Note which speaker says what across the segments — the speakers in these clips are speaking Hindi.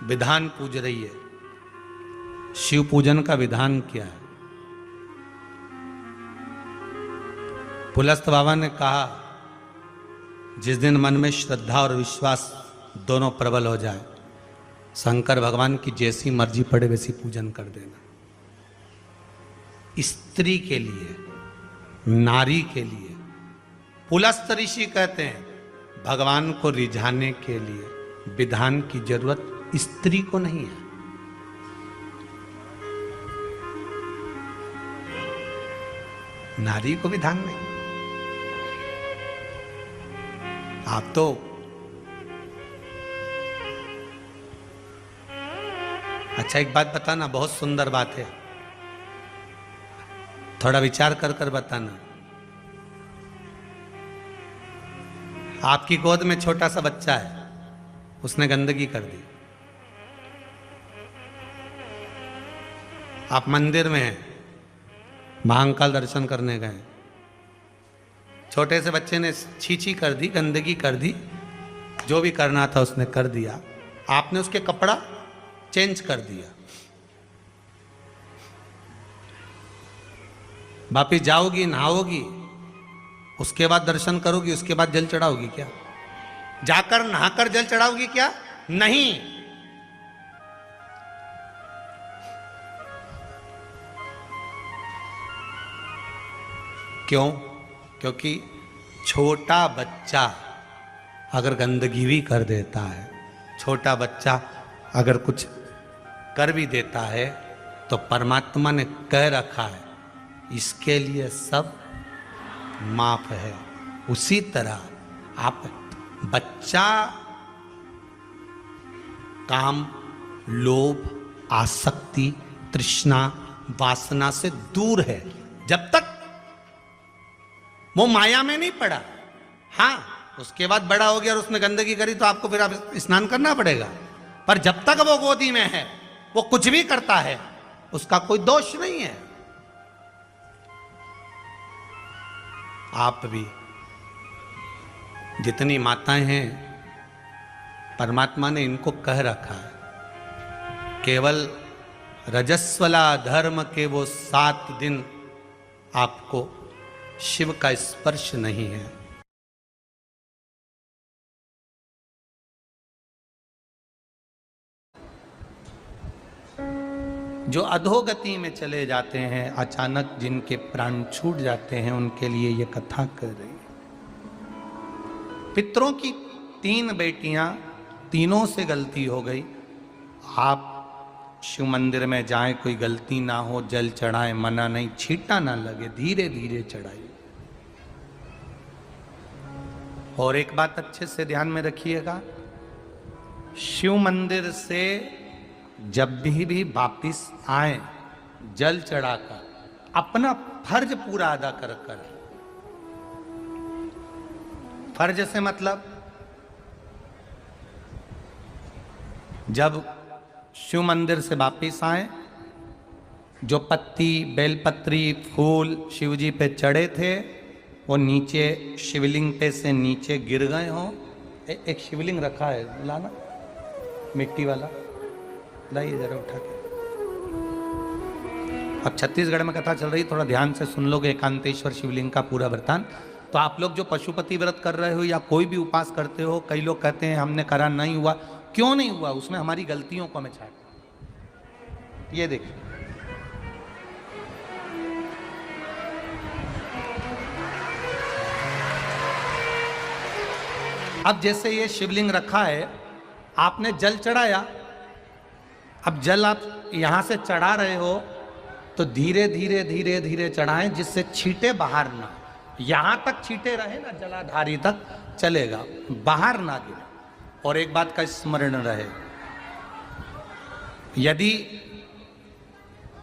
Speaker 1: विधान पूज रही है। शिव पूजन का विधान क्या है? पुलस्त बाबा ने कहा, जिस दिन मन में श्रद्धा और विश्वास दोनों प्रबल हो जाए, शंकर भगवान की जैसी मर्जी पड़े वैसी पूजन कर देना। स्त्री के लिए, नारी के लिए। पुलस्त ऋषि कहते हैं भगवान को रिझाने के लिए विधान की जरूरत स्त्री को नहीं है। नारी को विधान नहीं। आप तो अच्छा एक बात बताना, बहुत सुंदर बात है, थोड़ा विचार कर कर बताना। आपकी गोद में छोटा सा बच्चा है, उसने गंदगी कर दी। आप मंदिर में हैं, महाकाल दर्शन करने गए, छोटे से बच्चे ने छीछी कर दी, गंदगी कर दी, जो भी करना था उसने कर दिया। आपने उसके कपड़ा चेंज कर दिया। वापिस जाओगी, नहाओगी, उसके बाद दर्शन करोगी, उसके बाद जल चढ़ाओगी क्या? जाकर नहाकर जल चढ़ाओगी क्या? नहीं। क्यों? क्योंकि छोटा बच्चा अगर गंदगी भी कर देता है, छोटा बच्चा अगर कुछ कर भी देता है, तो परमात्मा ने कह रखा है इसके लिए सब माफ है। उसी तरह आप बच्चा काम, लोभ, आसक्ति, तृष्णा, वासना से दूर है, जब तक वो माया में नहीं पड़ा। हाँ, उसके बाद बड़ा हो गया और उसने गंदगी करी तो आपको फिर आप स्नान करना पड़ेगा, पर जब तक वो गोदी में है, वो कुछ भी करता है, उसका कोई दोष नहीं है। आप भी जितनी माताएं हैं, परमात्मा ने इनको कह रखा है केवल रजस्वला धर्म के वो 7 दिन आपको शिव का स्पर्श नहीं है। जो अधोगति में चले जाते हैं, अचानक जिनके प्राण छूट जाते हैं, उनके लिए ये कथा कर रही है। पितरों की 3 बेटियां, तीनों से गलती हो गई। आप शिव मंदिर में जाएं, कोई गलती ना हो, जल चढ़ाएं, मना नहीं, छींटा ना लगे, धीरे धीरे चढ़ाइए। और एक बात अच्छे से ध्यान में रखिएगा, शिव मंदिर से जब भी वापिस आए, जल चढ़ाकर अपना फर्ज पूरा अदा कर कर। फर्ज से मतलब जब शिव मंदिर से वापिस आए, जो पत्ती, बेलपत्री, फूल शिव जी पे चढ़े थे, वो नीचे शिवलिंग पे से नीचे गिर गए हों। एक शिवलिंग रखा है, लाना मिट्टी वाला, लाइए जरा उठा के। अब छत्तीसगढ़ में कथा चल रही, थोड़ा ध्यान से सुन लोगे एकांतेश्वर शिवलिंग का पूरा वृत्तांत। तो आप लोग जो पशुपति व्रत कर रहे हो या कोई भी उपास करते हो, कई लोग कहते हैं हमने करा नहीं हुआ। क्यों नहीं हुआ? उसमें हमारी गलतियों को हमें छांटना। ये देखिए, अब जैसे ये शिवलिंग रखा है, आपने जल चढ़ाया, अब जल आप यहां से चढ़ा रहे हो तो धीरे धीरे धीरे धीरे चढ़ाएं, जिससे छींटे बाहर ना, यहां तक छींटे रहे ना, जलाधारी तक चलेगा, बाहर ना गिरे। और एक बात का स्मरण रहे, यदि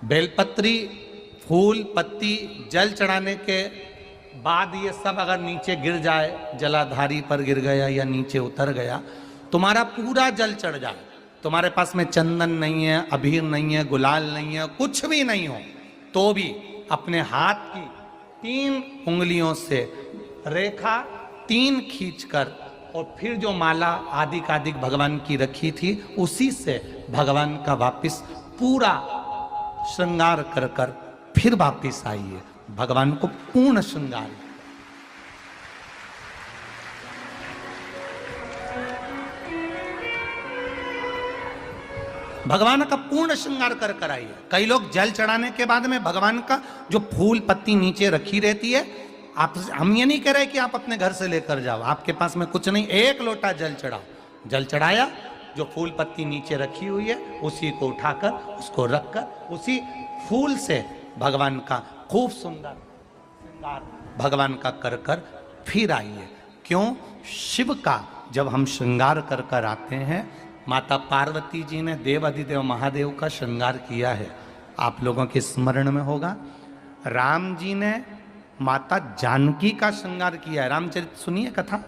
Speaker 1: बेलपत्री, फूल, पत्ती जल चढ़ाने के बाद ये सब अगर नीचे गिर जाए, जलाधारी पर गिर गया या नीचे उतर गया, तुम्हारा पूरा जल चढ़ जाए, तुम्हारे पास में चंदन नहीं है, अबीर नहीं है, गुलाल नहीं है, कुछ भी नहीं हो, तो भी अपने हाथ की 3 उंगलियों से रेखा 3 खींचकर और फिर जो माला आदिकादिक भगवान की रखी थी उसी से भगवान का वापिस पूरा श्रृंगार कर कर फिर वापिस आई है। भगवान को पूर्ण श्रृंगार, भगवान का पूर्ण श्रृंगार कर कर आई है। कई लोग जल चढ़ाने के बाद में भगवान का जो फूल पत्ती नीचे रखी रहती है, आप, हम ये नहीं कह रहे कि आप अपने घर से लेकर जाओ, आपके पास में कुछ नहीं, एक लोटा जल चढ़ाओ, जल चढ़ाया, जो फूल पत्ती नीचे रखी हुई है उसी को उठाकर उसको रखकर उसी फूल से भगवान का खूब सुंदर श्रृंगार भगवान का कर कर फिर आई है। क्यों? शिव का जब हम श्रृंगार कर कर आते हैं, माता पार्वती जी ने देव अधिदेव महादेव का श्रृंगार किया है, आप लोगों के स्मरण में होगा। राम जी ने माता जानकी का श्रृंगार किया है। रामचरित सुनिए कथा,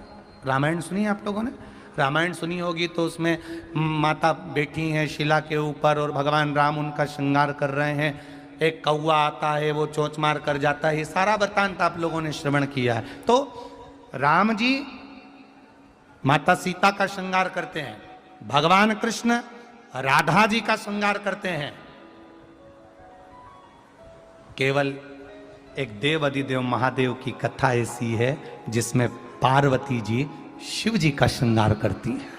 Speaker 1: रामायण सुनिए, आप लोगों ने रामायण सुनी होगी, तो उसमें माता बैठी हैं शिला के ऊपर और भगवान राम उनका श्रृंगार कर रहे हैं। एक कौवा आता है, वो चोंच मार कर जाता है, ये सारा वृत्तांत आप लोगों ने श्रवण किया है। तो राम जी माता सीता का श्रृंगार करते हैं, भगवान कृष्ण राधा जी का श्रृंगार करते हैं। केवल एक देव अधिदेव महादेव की कथा ऐसी है जिसमें पार्वती जी शिव जी का श्रृंगार करती हैं।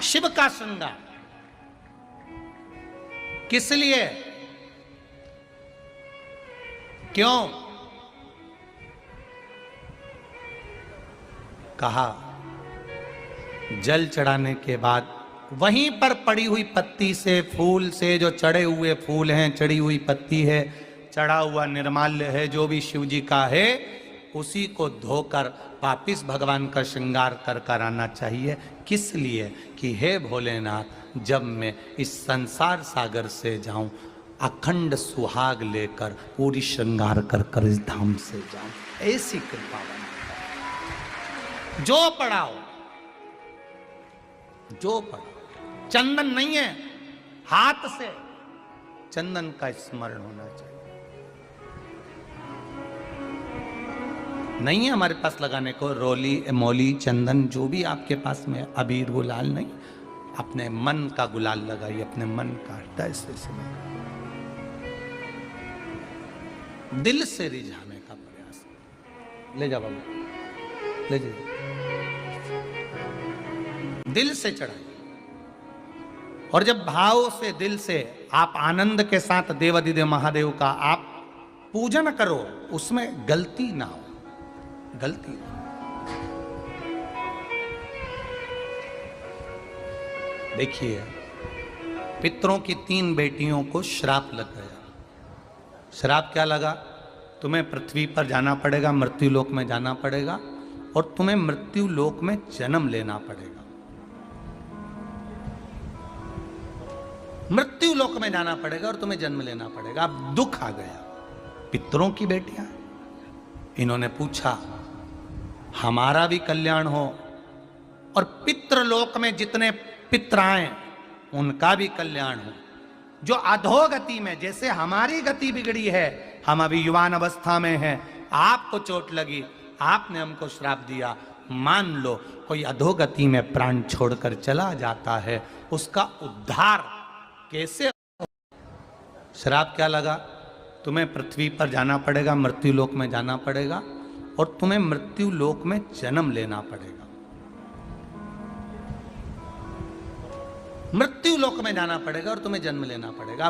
Speaker 1: शिव का श्रृंगार किस लिए? क्यों? कहा जल चढ़ाने के बाद वहीं पर पड़ी हुई पत्ती से, फूल से, जो चढ़े हुए फूल हैं, चढ़ी हुई पत्ती है, चढ़ा हुआ निर्माल्य है, जो भी शिव जी का है, उसी को धोकर वापिस भगवान का श्रृंगार कर कर आना चाहिए। किस लिए? कि हे भोलेनाथ, जब मैं इस संसार सागर से जाऊं, अखंड सुहाग लेकर पूरी श्रृंगार कर कर इस धाम से जाऊं, ऐसी कृपा बना। जो पढ़ाओ, जो पढ़ाओ, चंदन नहीं है, हाथ से चंदन का स्मरण होना चाहिए। नहीं है हमारे पास लगाने को रोली, मोली, चंदन, जो भी आपके पास में, अबीर, गुलाल नहीं, अपने मन का गुलाल लगाइए, अपने मन का हृदय से दिल से रिझाने का प्रयास। ले जा बाबू, ले जा, दिल से चढ़ाइए। और जब भाव से, दिल से आप आनंद के साथ देव अधिदेव महादेव का आप पूजन करो, उसमें गलती ना हो, गलती ना। देखिए, पितरों की 3 बेटियों को श्राप लग गया। श्राप क्या लगा? तुम्हें पृथ्वी पर जाना पड़ेगा, मृत्यु लोक में जाना पड़ेगा, और तुम्हें मृत्यु लोक में जन्म लेना पड़ेगा। मृत्यु लोक में जाना पड़ेगा और तुम्हें जन्म लेना पड़ेगा। अब दुख आ गया। पितरों की बेटियां, इन्होंने पूछा हमारा भी कल्याण हो और पितृलोक में जितने पितर आए उनका भी कल्याण हो। जो अधोगति में, जैसे हमारी गति बिगड़ी है, हम अभी युवान अवस्था में हैं, आपको चोट लगी, आपने हमको श्राप दिया, मान लो कोई अधोगति में प्राण छोड़कर चला जाता है, उसका उद्धार कैसे? श्राप क्या लगा? तुम्हें पृथ्वी पर जाना पड़ेगा, मृत्यु लोक में जाना पड़ेगा, और तुम्हें मृत्यु लोक में जन्म लेना पड़ेगा। मृत्यु लोक में जाना पड़ेगा और तुम्हें जन्म लेना पड़ेगा।